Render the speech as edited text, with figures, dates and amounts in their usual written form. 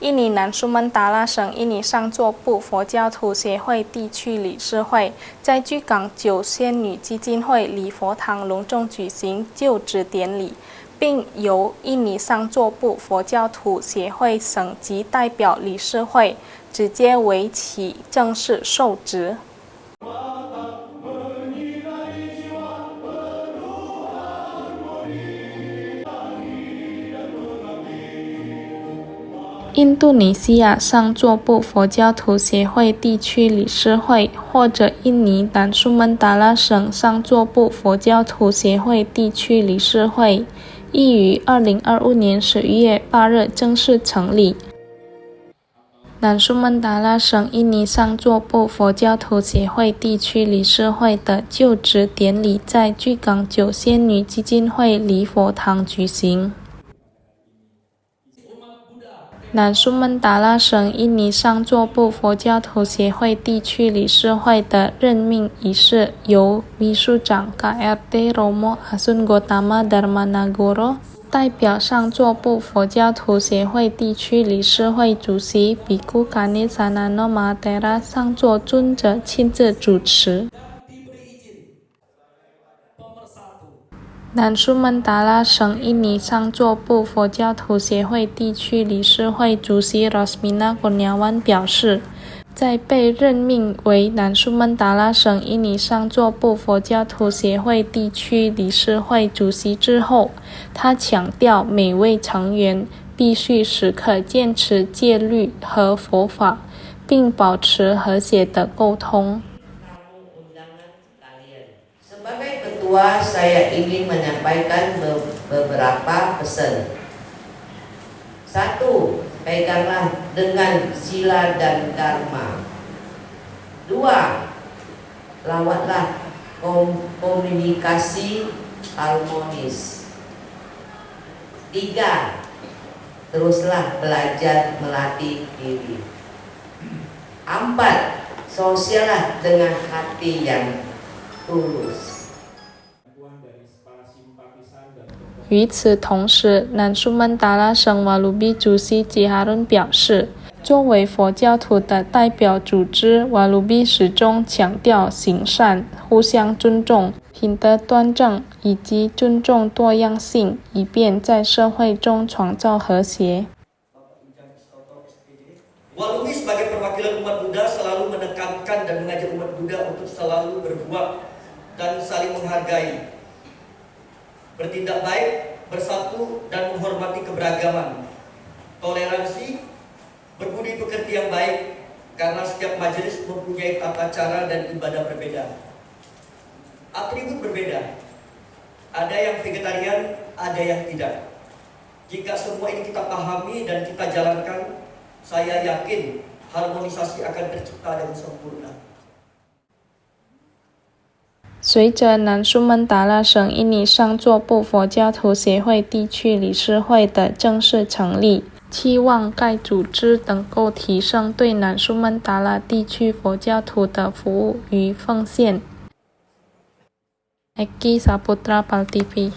印尼南苏门答腊省印尼上座部佛教徒协会地区理事会在巨港九仙女基金会礼佛堂隆重举行就职典礼，并由印尼上座部佛教徒协会省级代表理事会直接为其正式受职。印度尼西亚上座部佛教徒协会地区理事会或者印尼南苏门答腊省上座部佛教徒协会地区理事会，亦于2025年11月8日正式成立。南苏门答腊省印尼上座部佛教徒协会地区理事会的就职典礼在巨港九仙女基金会礼佛堂举行。南苏门答腊省印尼上座部佛教徒协会地区理事会的任命仪式由秘书长 KRT Romo Asun Gotama Darmanagoro 代表上座部佛教徒协会地区理事会主席比库卡尼萨纳诺马德拉上座尊者亲自主持。南苏门答腊省印尼上座部佛教徒协会地区理事会主席 Rosmina Kurniawan 表示，在被任命为南苏门答腊省印尼上座部佛教徒协会地区理事会主席之后，他强调每位成员必须时刻坚持戒律和佛法，并保持和谐的沟通。Sebagai ketua, saya ingin menyampaikan beberapa pesan. 1. Peganglah dengan sila dan dharma. 2. Lawatlah komunikasi harmonis. 3. Teruslah belajar melatih diri. 4. Sosiallah dengan hati yang tulus.与此同时，南苏门答腊省瓦鲁比主席吉哈伦表示，作为佛教徒的代表组织，瓦鲁比始终强调行善、互相尊重、品德端正以及尊重多样性，以便在社会中创造和谐。Walumi sebagai perwakilan umat Buddha selalu menekankan dan mengajak umat Buddha untuk selalu berbuat dan saling menghargai, bertindak baik, bersatu dan menghormati keberagaman, toleransi, berbudi pekerti yang baik, karena setiap majelis mempunyai tata cara dan ibadah berbeda. Atribut berbeda, ada yang vegetarian, ada yang tidak. Jika semua ini kita pahami dan kita jalankan, saya yakin harmonisasi akan tercipta dengan sempurna. 随着南苏门答腊省印尼上座部佛教徒协会地区理事会的正式成立，期望该组织能够提升对南苏门答腊地区佛教徒的服务与奉献。Eki Saputra PAL TV